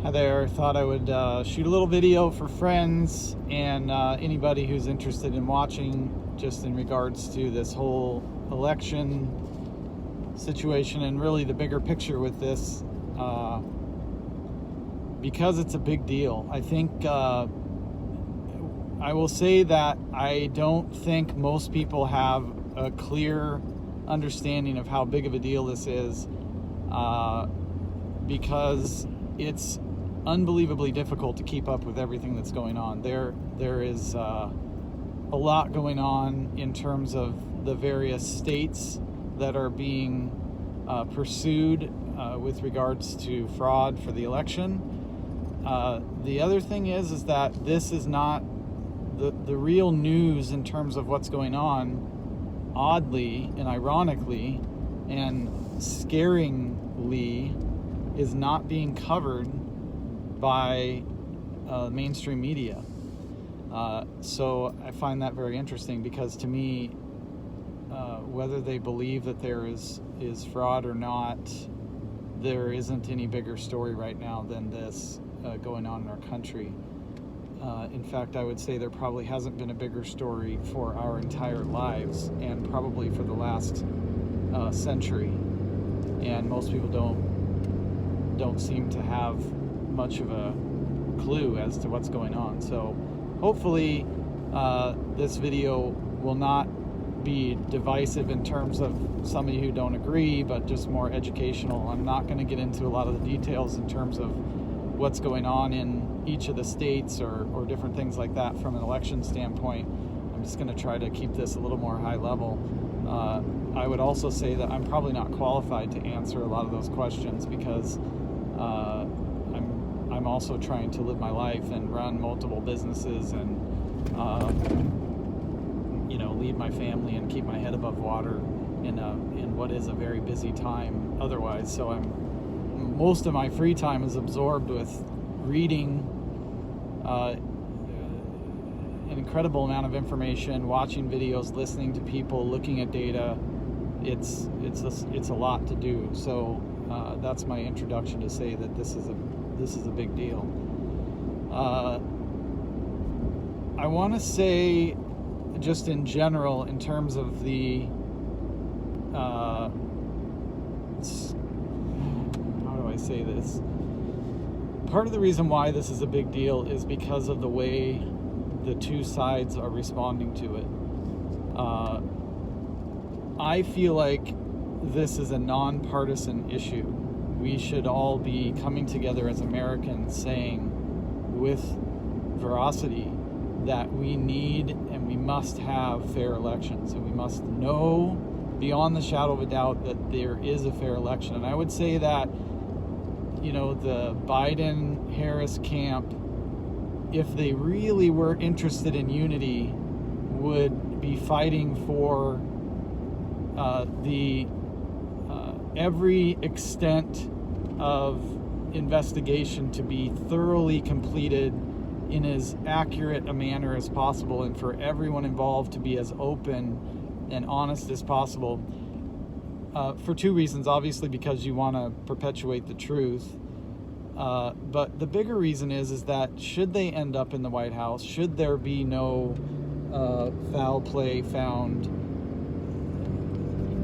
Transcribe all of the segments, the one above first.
Hi there. Thought I would shoot a little video for friends and anybody who's interested in watching, just in regards to this whole election situation and really the bigger picture with this, because it's a big deal. I think I will say that I don't think most people have a clear understanding of how big of a deal this is, because it's unbelievably difficult to keep up with everything that's going on. There is a lot going on in terms of the various states that are being pursued with regards to fraud for the election. The other thing is that this is not the real news in terms of what's going on. Oddly and ironically and scaringly, is not being covered by mainstream media. So I find that very interesting, because to me, whether they believe that there is fraud or not, there isn't any bigger story right now than this going on in our country. In fact, I would say there probably hasn't been a bigger story for our entire lives, and probably for the last century. And most people don't seem to have much of a clue as to what's going on. So hopefully this video will not be divisive in terms of some of you who don't agree, but just more educational. I'm not going to get into a lot of the details in terms of what's going on in each of the states or different things like that from an election standpoint. I'm just going to try to keep this a little more high level. I would also say that I'm probably not qualified to answer a lot of those questions, because I'm also trying to live my life and run multiple businesses and lead my family and keep my head above water in what is a very busy time otherwise. So most of my free time is absorbed with reading an incredible amount of information, watching videos, listening to people, looking at data. It's a lot to do. So that's my introduction to say that this is a big deal. I want to say, just in general, in terms of the how do I say this? Part of the reason why this is a big deal is because of the way the two sides are responding to it. I feel like this is a nonpartisan issue. We should all be coming together as Americans, saying with veracity that we need and we must have fair elections, and we must know beyond the shadow of a doubt that there is a fair election. And I would say that, the Biden-Harris camp, if they really were interested in unity, would be fighting for every extent of investigation to be thoroughly completed in as accurate a manner as possible, and for everyone involved to be as open and honest as possible, for two reasons. Obviously, because you want to perpetuate the truth, but the bigger reason is that should they end up in the White House, should there be no foul play found,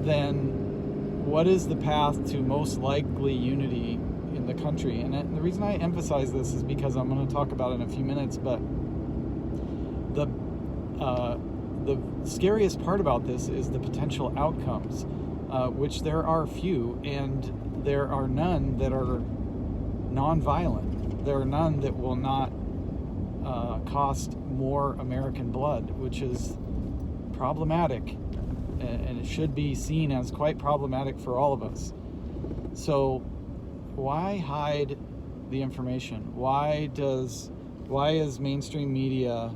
then what is the path to most likely unity in the country? And the reason I emphasize this is because I'm going to talk about it in a few minutes, but the scariest part about this is the potential outcomes, which there are few, and there are none that are nonviolent. There are none that will not cost more American blood, which is problematic, and it should be seen as quite problematic for all of us. So why hide the information? Why is mainstream media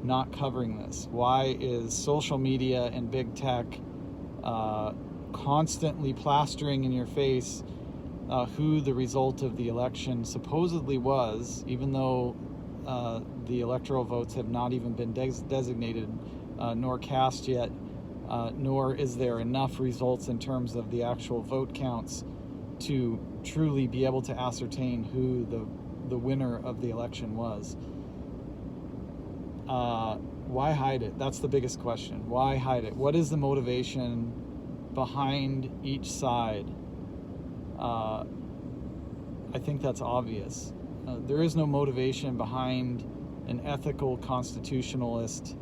not covering this? Why is social media and big tech constantly plastering in your face who the result of the election supposedly was, even though the electoral votes have not even been designated nor cast yet, nor is there enough results in terms of the actual vote counts to truly be able to ascertain who the winner of the election was. Why hide it? That's the biggest question. Why hide it? What is the motivation behind each side? I think that's obvious. There is no motivation behind an ethical constitutionalist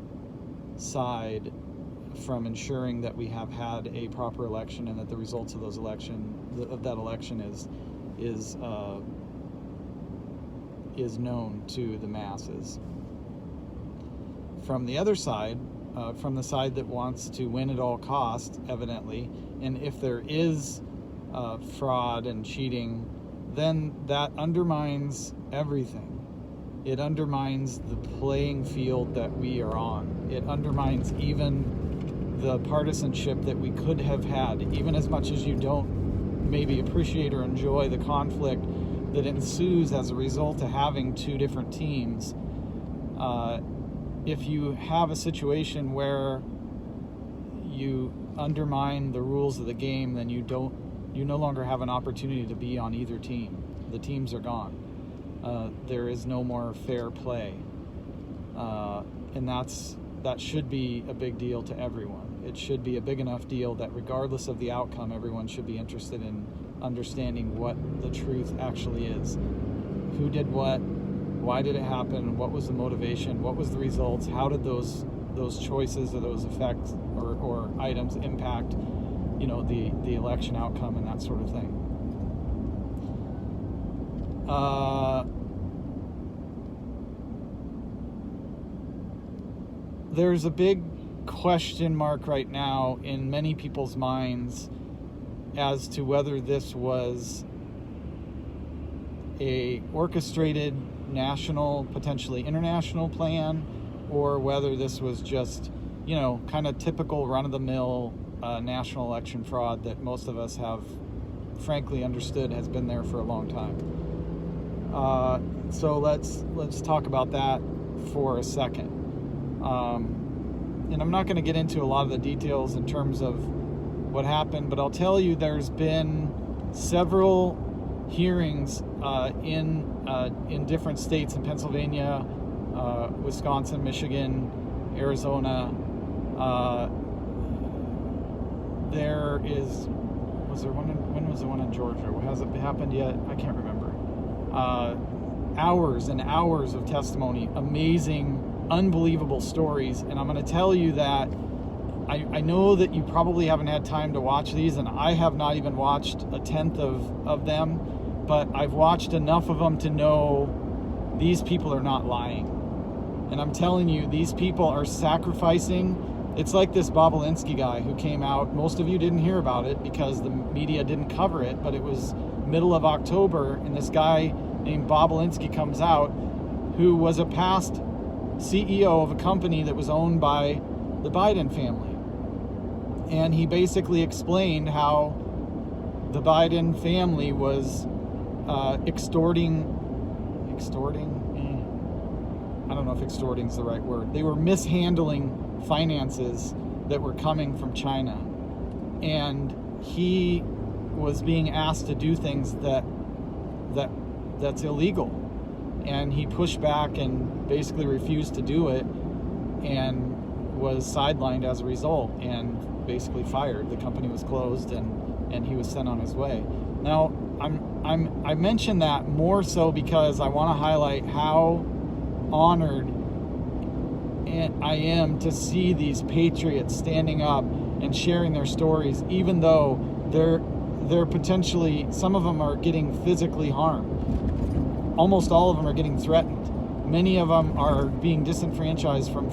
side from ensuring that we have had a proper election and that the results of that election is known to the masses. From the other side, from the side that wants to win at all costs, evidently, and if there is fraud and cheating, then that undermines everything. It undermines the playing field that we are on. It undermines even the partisanship that we could have had, even as much as you don't maybe appreciate or enjoy the conflict that ensues as a result of having two different teams. If you have a situation where you undermine the rules of the game, then you no longer have an opportunity to be on either team. The teams are gone. There is no more fair play. And that should be a big deal to everyone. It should be a big enough deal that regardless of the outcome, everyone should be interested in understanding what the truth actually is. Who did what? Why did it happen? What was the motivation? What was the results? How did those choices or those effects or items impact, the election outcome and that sort of thing? There's a big question mark right now in many people's minds as to whether this was a orchestrated national, potentially international plan, or whether this was just, kind of typical run-of-the-mill national election fraud that most of us have frankly understood has been there for a long time. So let's talk about that for a second. And I'm not going to get into a lot of the details in terms of what happened, but I'll tell you there's been several hearings in different states, in Pennsylvania, Wisconsin, Michigan, Arizona. When was there one in Georgia? Has it happened yet? I can't remember. Hours and hours of testimony, amazing, unbelievable stories. And I'm going to tell you that I know that you probably haven't had time to watch these, and I have not even watched a tenth of them, but I've watched enough of them to know these people are not lying. And I'm telling you, these people are sacrificing. It's like this Bobulinski guy who came out. Most of you didn't hear about it because the media didn't cover it, but it was middle of October, and this guy named Bobulinski comes out, who was a past CEO of a company that was owned by the Biden family. And he basically explained how the Biden family was extorting, I don't know if extorting is the right word. They were mishandling finances that were coming from China. And he was being asked to do things that's illegal. And he pushed back and basically refused to do it and was sidelined as a result and basically fired. The company was closed and he was sent on his way. Now, I mention that more so because I want to highlight how honored I am to see these patriots standing up and sharing their stories, even though they're potentially, some of them are getting physically harmed. Almost all of them are getting threatened. Many of them are being disenfranchised from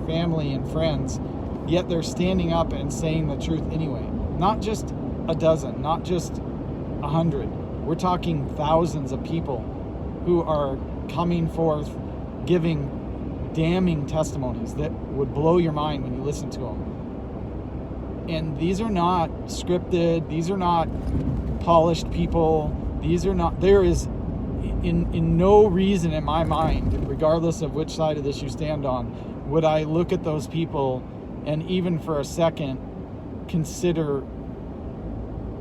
family and friends, yet they're standing up and saying the truth anyway. Not just a dozen, not just 100. We're talking thousands of people who are coming forth giving damning testimonies that would blow your mind when you listen to them. And these are not scripted. These are not polished people. There is in no reason in my mind, regardless of which side of this you stand on, would I look at those people and even for a second consider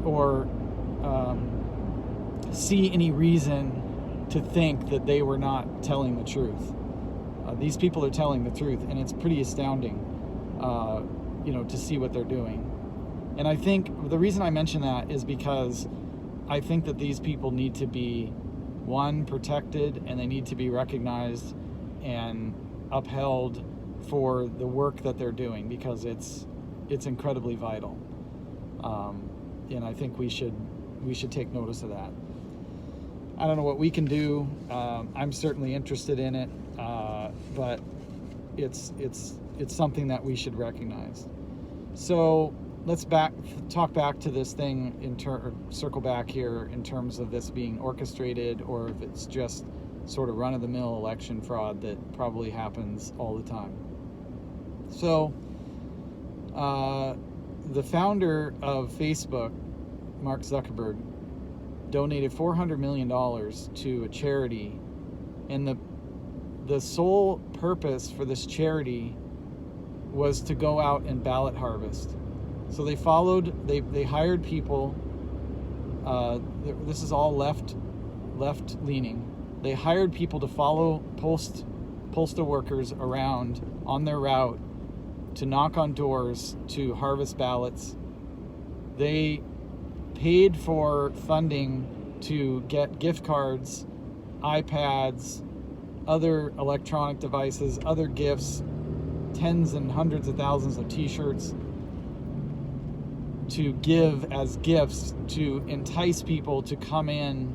or see any reason to think that they were not telling the truth. These people are telling the truth, and it's pretty astounding, to see what they're doing. And I think the reason I mention that is because I think that these people need to be, one, protected, and they need to be recognized and upheld for the work that they're doing, because it's incredibly vital. And I think we should take notice of that. I don't know what we can do. I'm certainly interested in it, but it's something that we should recognize. So let's talk back to this thing circle back here in terms of this being orchestrated, or if it's just sort of run-of-the-mill election fraud that probably happens all the time. So the founder of Facebook, Mark Zuckerberg, donated $400 million to a charity, and the sole purpose for this charity was to go out and ballot harvest. So they hired people. This is all left leaning. They hired people to follow postal workers around on their route to knock on doors to harvest ballots. They paid for funding to get gift cards, iPads, other electronic devices, other gifts, tens and hundreds of thousands of t-shirts to give as gifts to entice people to come in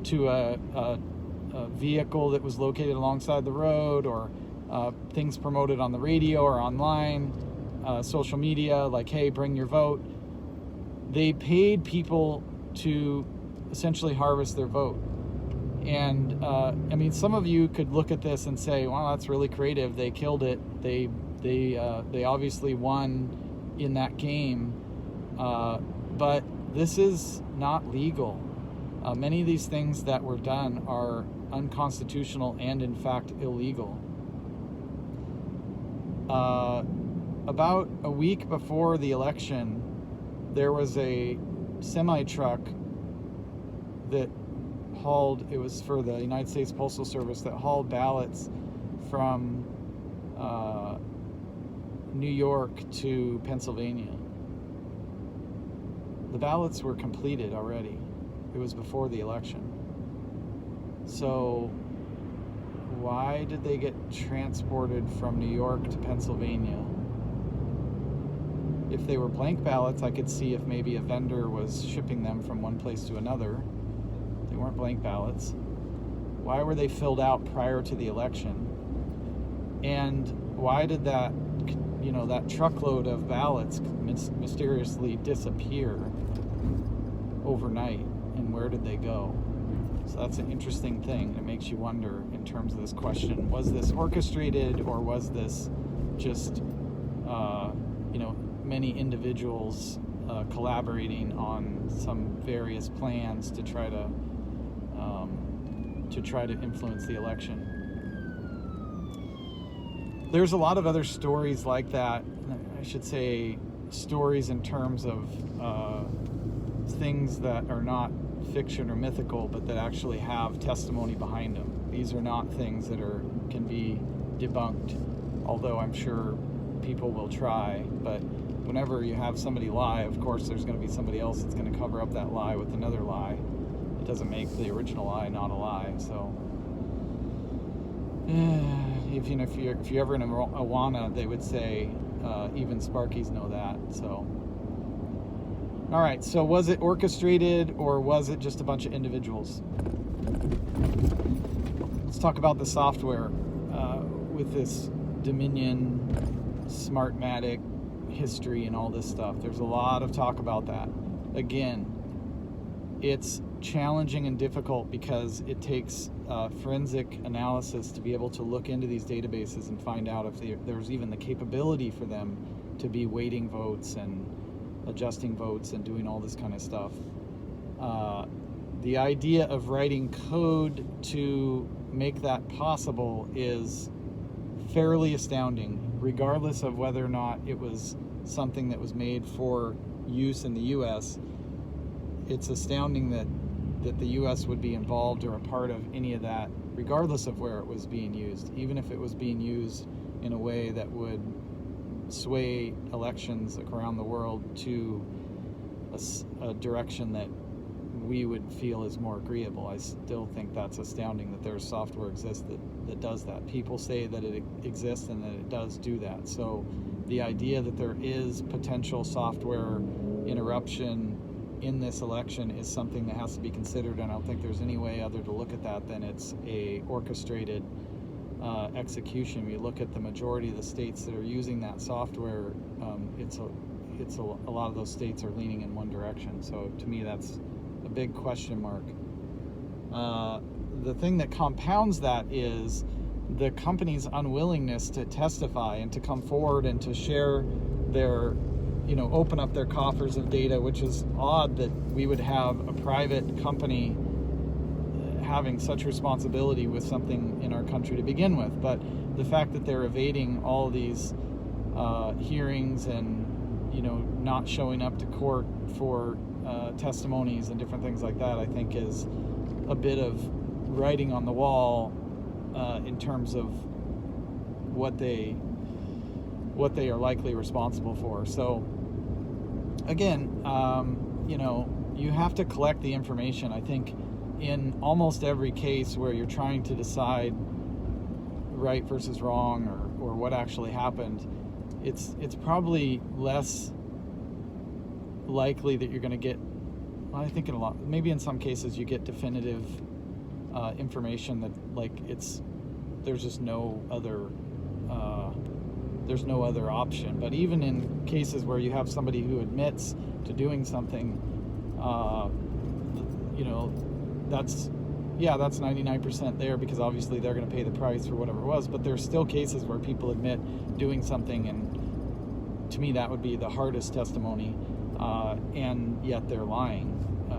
to a vehicle that was located alongside the road, or things promoted on the radio or online, social media, like, hey, bring your vote. They paid people to essentially harvest their vote. And some of you could look at this and say, well, that's really creative. They killed it. They obviously won in that game. But this is not legal. Many of these things that were done are unconstitutional and, in fact, illegal. About a week before the election, there was a semi-truck that it was for the United States Postal Service, that hauled ballots from New York to Pennsylvania. The ballots were completed already. It was before the election. So why did they get transported from New York to Pennsylvania? If they were blank ballots, I could see if maybe a vendor was shipping them from one place to another. They weren't blank ballots. Why were they filled out prior to the election? And why did that truckload of ballots mysteriously disappear overnight? And where did they go? So that's an interesting thing. It makes you wonder in terms of this question. Was this orchestrated, or was this just, many individuals collaborating on some various plans to try to influence the election? There's a lot of other stories like that. I should say stories in terms of things that are not fiction or mythical, but that actually have testimony behind them. These are not things that can be debunked, although I'm sure people will try. But whenever you have somebody lie, of course there's going to be somebody else that's going to cover up that lie with another lie. It doesn't make the original lie not a lie. So if you're ever in Awana, they would say even Sparkies know that. So all right, so was it orchestrated, or was it just a bunch of individuals? Let's talk about the software with this Dominion, Smartmatic history and all this stuff. There's a lot of talk about that. Again, it's challenging and difficult because it takes forensic analysis to be able to look into these databases and find out if there's even the capability for them to be weighting votes and adjusting votes and doing all this kind of stuff. The idea of writing code to make that possible is fairly astounding, regardless of whether or not it was something that was made for use in the US. it's astounding that the U.S. would be involved or a part of any of that, regardless of where it was being used, even if it was being used in a way that would sway elections around the world to a direction that we would feel is more agreeable. I still think that's astounding that there's software exists that does that. People say that it exists and that it does do that. So the idea that there is potential software interruption in this election is something that has to be considered, and I don't think there's any way other to look at that than it's a orchestrated execution. We look at the majority of the states that are using that software, a lot of those states are leaning in one direction. So to me, that's a big question mark. The thing that compounds that is the company's unwillingness to testify and to come forward and to share their, open up their coffers of data, which is odd that we would have a private company having such responsibility with something in our country to begin with. But the fact that they're evading all these hearings and not showing up to court for testimonies and different things like that, I think is a bit of writing on the wall in terms of what they are likely responsible for. So again, you have to collect the information. I think in almost every case where you're trying to decide right versus wrong or what actually happened, it's probably less likely that you're going to get, I think maybe in some cases you get definitive information that there's just no other option. But even in cases where you have somebody who admits to doing something, that's 99% there, because obviously they're going to pay the price for whatever it was. But there's still cases where people admit doing something, and to me that would be the hardest testimony, and yet they're lying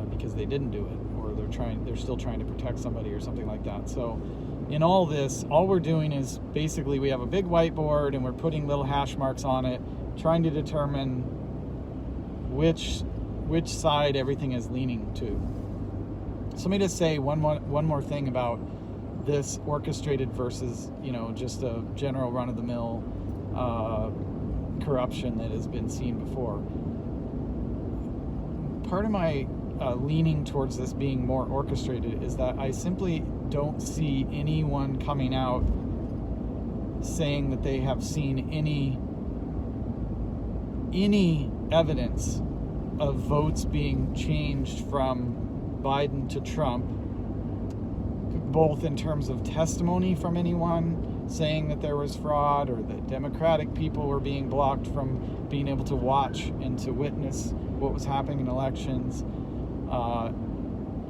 because they didn't do it, or they're still trying to protect somebody or something like that. So in all this, all we're doing is basically we have a big whiteboard and we're putting little hash marks on it, trying to determine which side everything is leaning to. So let me just say one more thing about this orchestrated versus just a general run-of-the-mill corruption that has been seen before. Part of my leaning towards this being more orchestrated is that I simply don't see anyone coming out saying that they have seen any evidence of votes being changed from Biden to Trump, both in terms of testimony from anyone saying that there was fraud, or that Democratic people were being blocked from being able to watch and to witness what was happening in elections,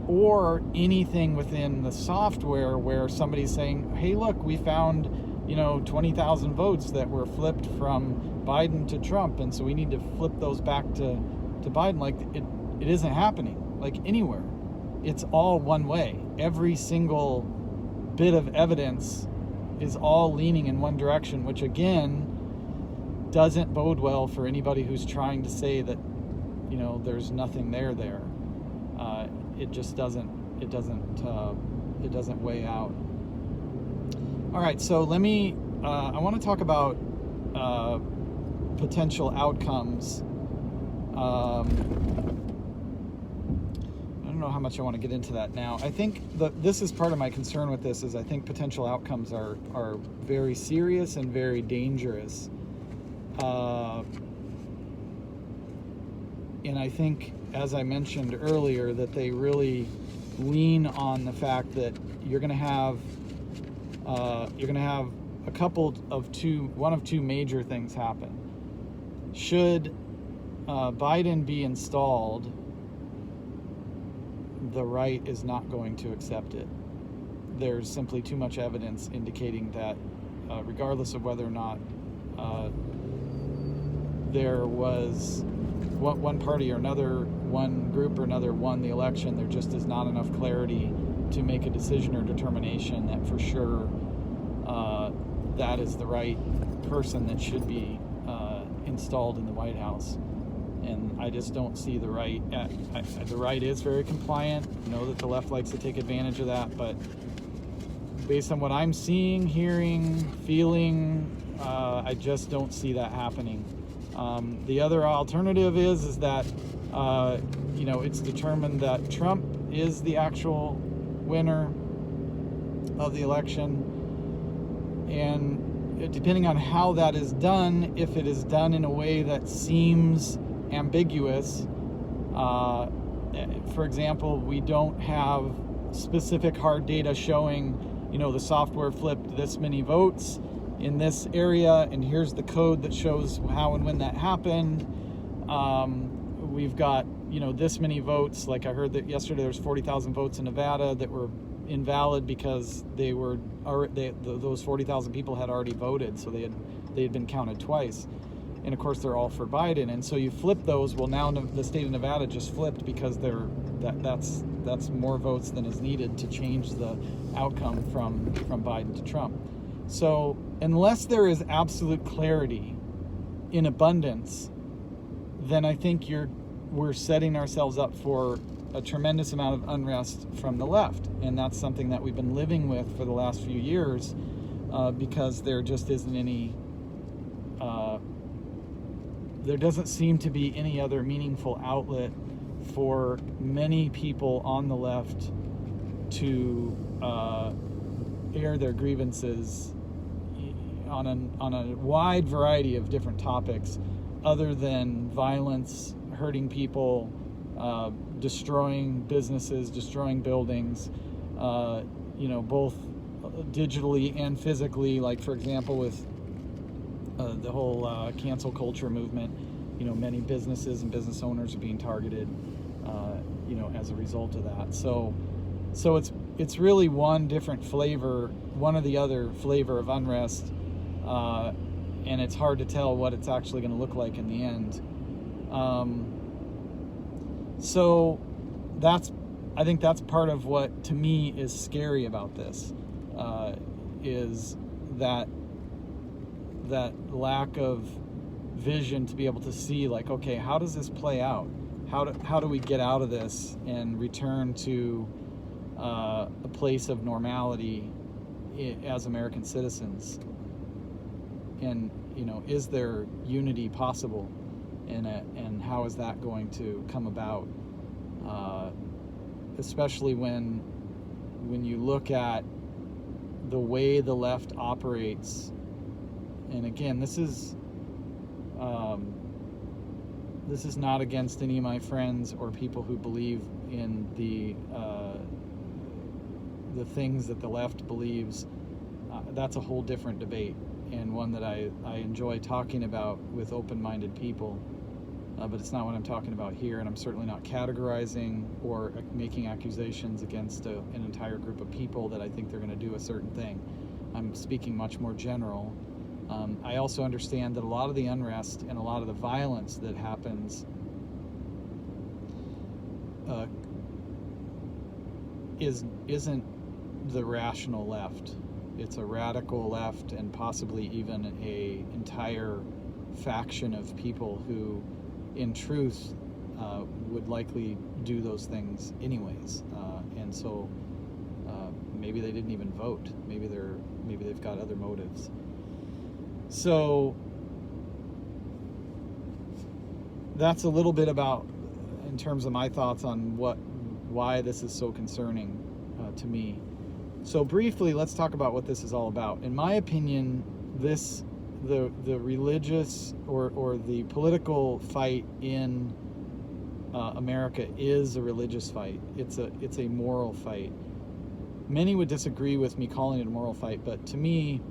or anything within the software where somebody's saying, hey, look, we found 20,000 votes that were flipped from Biden to Trump, and so we need to flip those back to Biden. It isn't happening anywhere. It's all one way. Every single bit of evidence is all leaning in one direction, which again doesn't bode well for anybody who's trying to say that there's nothing there. It just doesn't weigh out. All right, so I want to talk about potential outcomes. I don't know how much I want to get into that now. I think this is part of my concern with this, is I think potential outcomes are very serious and very dangerous. And I think, as I mentioned earlier, that they really lean on the fact that you're going to have a couple of one of two major things happen. Should Biden be installed, the right is not going to accept it. There's simply too much evidence indicating that, regardless of whether or not there was one party or another, one group or another won the election, there just is not enough clarity to make a decision or determination that for sure that is the right person that should be installed in the White House. and I just don't see the right. The right is very compliant. I know that the left likes to take advantage of that, but based on what I'm seeing, hearing, feeling, I just don't see that happening. The other alternative is that it's determined that Trump is the actual winner of the election, and depending on how that is done, if it is done in a way that seems ambiguous, for example, we don't have specific hard data showing, the software flipped this many votes in this area, and here's the code that shows how and when that happened. We've got, this many votes. Like I heard that yesterday there was 40,000 votes in Nevada that were invalid because those 40,000 people had already voted, so they had been counted twice. And of course they're all for Biden. And so you flip those. Well, now the state of Nevada just flipped because that's more votes than is needed to change the outcome from Biden to Trump. So unless there is absolute clarity in abundance, then I think we're setting ourselves up for a tremendous amount of unrest from the left. And that's something that we've been living with for the last few years, because there just isn't any, there doesn't seem to be any other meaningful outlet for many people on the left to air their grievances on a wide variety of different topics, other than violence, hurting people, destroying businesses, destroying buildings, both digitally and physically. Like, for example, with the whole cancel culture movement, many businesses and business owners are being targeted, as a result of that. So it's really one or the other flavor of unrest, and it's hard to tell what it's actually going to look like in the end. So I think that's part of what to me is scary about this, is that lack of vision to be able to see, like, okay, how does this play out? How do we get out of this and return to a place of normality as American citizens? And is there unity possible? And how is that going to come about? Especially when you look at the way the left operates. And again, this is not against any of my friends or people who believe in the things that the left believes. That's a whole different debate, and one that I enjoy talking about with open-minded people. But it's not what I'm talking about here, and I'm certainly not categorizing or making accusations against an entire group of people that I think they're going to do a certain thing. I'm speaking much more general. I also understand that a lot of the unrest and a lot of the violence that happens isn't the rational left. It's a radical left, and possibly even a entire faction of people who, in truth, would likely do those things anyways, and so maybe they didn't even vote. Maybe they've got other motives. So that's a little bit about, in terms of my thoughts on why this is so concerning to me. So briefly, let's talk about what this is all about. In my opinion, the religious or the political fight in America is a religious fight. It's a moral fight. Many would disagree with me calling it a moral fight, but to me,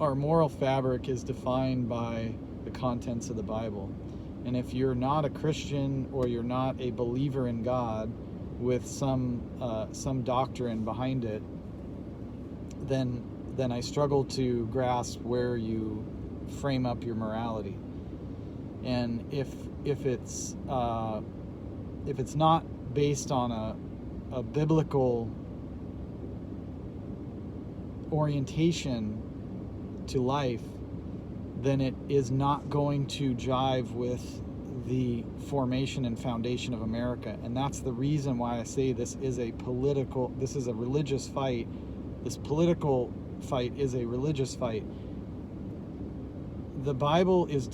our moral fabric is defined by the contents of the Bible. And if you're not a Christian, or you're not a believer in God with some doctrine behind it, then I struggle to grasp where you frame up your morality. And if it's not based on a biblical orientation to life, then it is not going to jive with the formation and foundation of America. And that's the reason why I say this is a religious fight. This political fight is a religious fight. The Bible is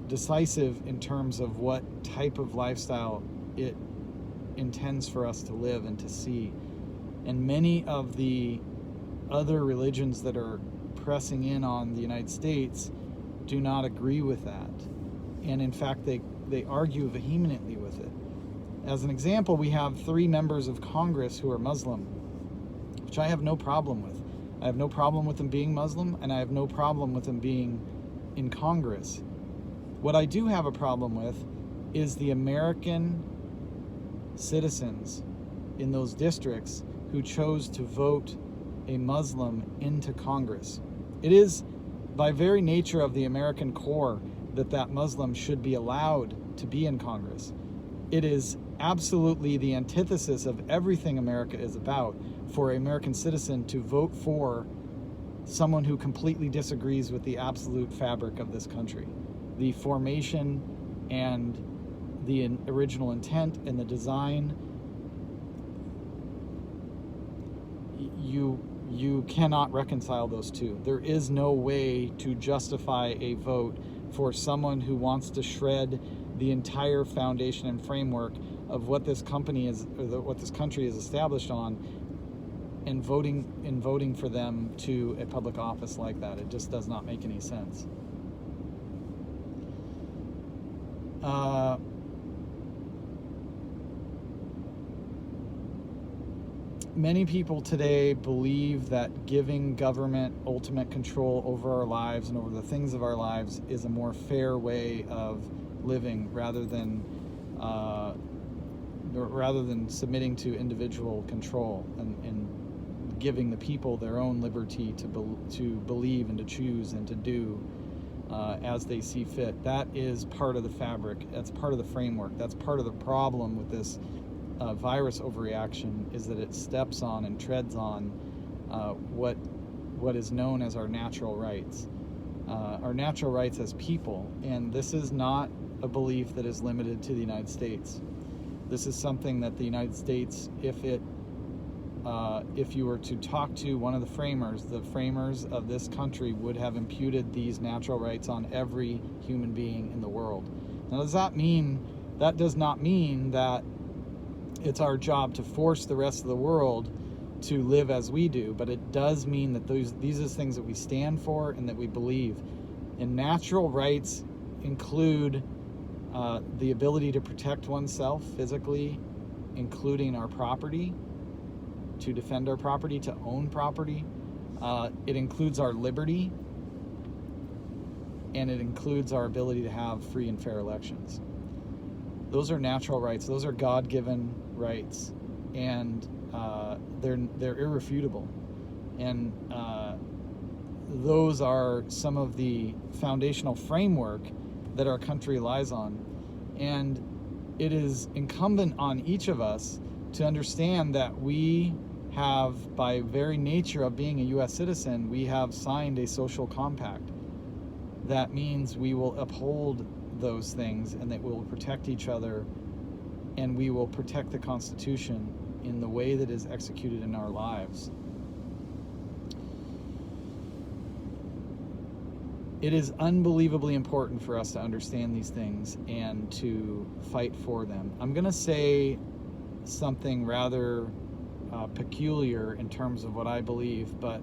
decisive in terms of what type of lifestyle it intends for us to live and to see. And many of the other religions that are pressing in on the United States do not agree with that. And in fact, they argue vehemently with it. As an example, we have 3 members of Congress who are Muslim, which I have no problem with. I have no problem with them being Muslim, and I have no problem with them being in Congress. What I do have a problem with is the American citizens in those districts who chose to vote a Muslim into Congress. It is by very nature of the American core that Muslim should be allowed to be in Congress. It is absolutely the antithesis of everything America is about for an American citizen to vote for someone who completely disagrees with the absolute fabric of this country. The formation and the original intent and the design, you cannot reconcile those two. There is no way to justify a vote for someone who wants to shred the entire foundation and framework of what this company is, or what this country is established on, and voting for them to a public office like that. It just does not make any sense. Many people today believe that giving government ultimate control over our lives and over the things of our lives is a more fair way of living rather than submitting to individual control and giving the people their own liberty to believe and to choose and to do as they see fit. That is part of the fabric. That's part of the framework. That's part of the problem with this virus overreaction, is that it steps on and treads on what is known as our natural rights as people. And this is not a belief that is limited to the United States. This is something that the United States, if you were to talk to one of the framers of this country would have imputed these natural rights on every human being in the world. Now, that does not mean that it's our job to force the rest of the world to live as we do, but it does mean that these are things that we stand for and that we believe. And natural rights include the ability to protect oneself physically, including our property, to defend our property, to own property. It includes our liberty, and it includes our ability to have free and fair elections. Those are natural rights. Those are God-given rights, and they're irrefutable. And those are some of the foundational framework that our country lies on. And it is incumbent on each of us to understand that we have, by very nature of being a U.S. citizen, we have signed a social compact. That means we will uphold those things, and that we will protect each other, and we will protect the Constitution in the way that is executed in our lives. It is unbelievably important for us to understand these things and to fight for them. I'm going to say something rather peculiar in terms of what I believe, but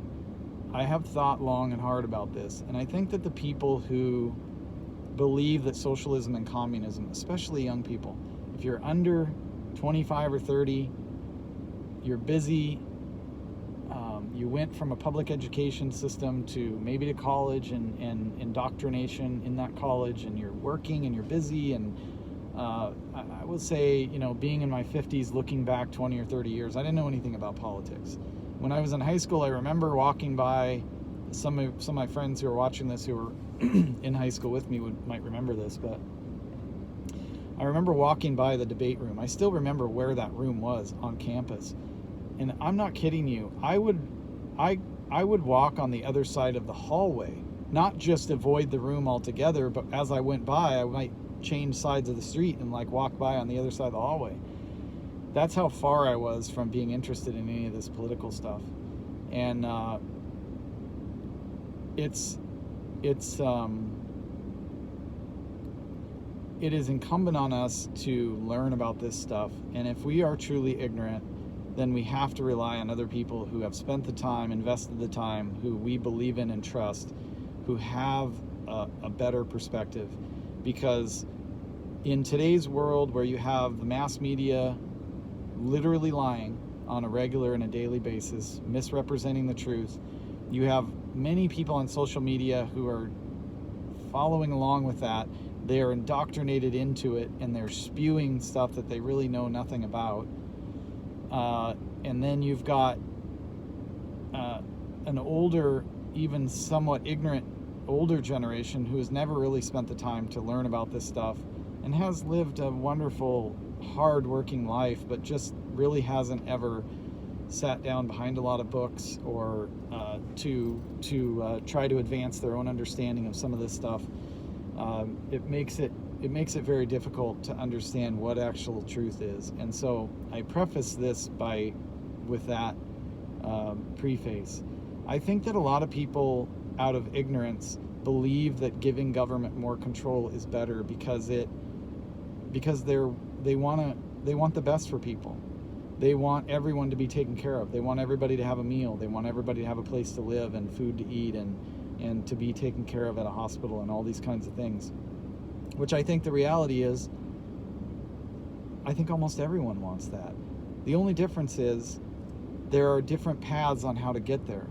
I have thought long and hard about this, and I think that the people who believe that socialism and communism, especially young people, if you're under 25 or 30, you're busy, you went from a public education system to maybe to college and indoctrination in that college, and you're working and you're busy, and I would say, being in my 50s, looking back 20 or 30 years, I didn't know anything about politics. When I was in high school, I remember walking by, some of my friends who are watching this who were in high school with me might remember this, but I remember walking by the debate room. I still remember where that room was on campus. And I'm not kidding you. I would walk on the other side of the hallway, not just avoid the room altogether, but as I went by, I might change sides of the street and like walk by on the other side of the hallway. That's how far I was from being interested in any of this political stuff. And it is incumbent on us to learn about this stuff. And if we are truly ignorant, then we have to rely on other people who have spent the time, invested the time, who we believe in and trust, who have a better perspective. Because in today's world where you have the mass media literally lying on a regular and a daily basis, misrepresenting the truth, you have many people on social media who are following along with that. They are indoctrinated into it, and they're spewing stuff that they really know nothing about. And then you've got an older, even somewhat ignorant older generation who has never really spent the time to learn about this stuff and has lived a wonderful, hard-working life, but just really hasn't ever sat down behind a lot of books or to try to advance their own understanding of some of this stuff. It makes it very difficult to understand what actual truth is. And so I preface this with that preface. I think that a lot of people, out of ignorance, believe that giving government more control is better because they want the best for people. They want everyone to be taken care of. They want everybody to have a meal. They want everybody to have a place to live and food to eat and to be taken care of at a hospital and all these kinds of things. Which I think the reality is, I think almost everyone wants that. The only difference is there are different paths on how to get there.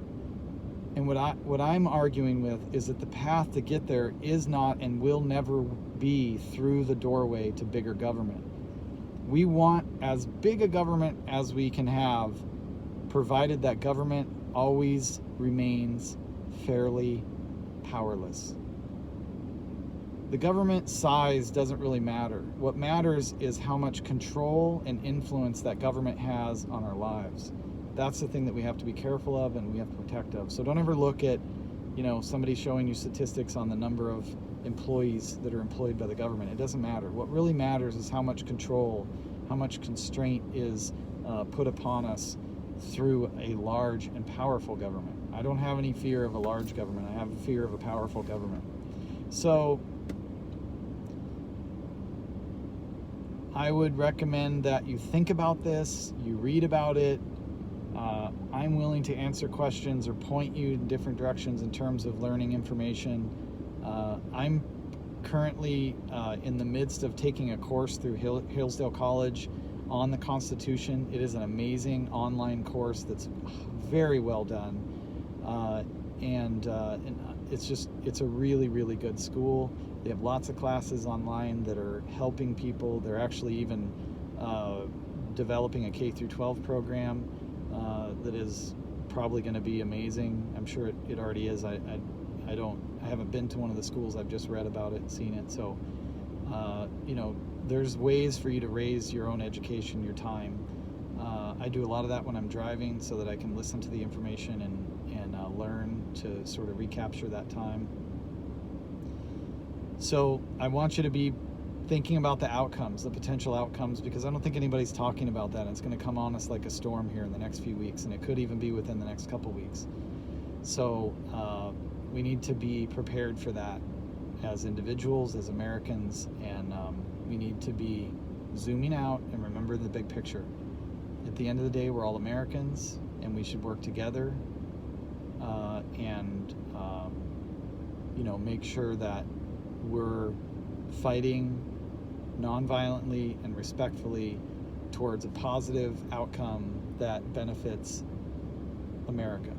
And what I'm arguing with is that the path to get there is not and will never be through the doorway to bigger government. We want as big a government as we can have, provided that government always remains fairly powerless. The government size doesn't really matter. What matters is how much control and influence that government has on our lives. That's the thing that we have to be careful of and we have to protect of. So don't ever look at, somebody showing you statistics on the number of employees that are employed by the government. It doesn't matter. What really matters is how much control, how much constraint is put upon us through a large and powerful government. I don't have any fear of a large government. I have a fear of a powerful government. So I would recommend that you think about this, you read about it. I'm willing to answer questions or point you in different directions in terms of learning information. I'm currently in the midst of taking a course through Hillsdale College on the Constitution. It is an amazing online course that's very well done. And it's a really, really good school. They have lots of classes online that are helping people. They're actually even developing a K-12 program that is probably going to be amazing. I'm sure it already is. I haven't been to one of the schools. I've just read about it and seen it. So, there's ways for you to raise your own education, your time. I do a lot of that when I'm driving so that I can listen to the information and learn to sort of recapture that time. So I want you to be thinking about the outcomes, the potential outcomes, because I don't think anybody's talking about that. It's going to come on us like a storm here in the next few weeks, and it could even be within the next couple weeks. So we need to be prepared for that as individuals, as Americans, and we need to be zooming out and remember the big picture. At the end of the day, we're all Americans, and we should work together and make sure that we're fighting nonviolently and respectfully towards a positive outcome that benefits America.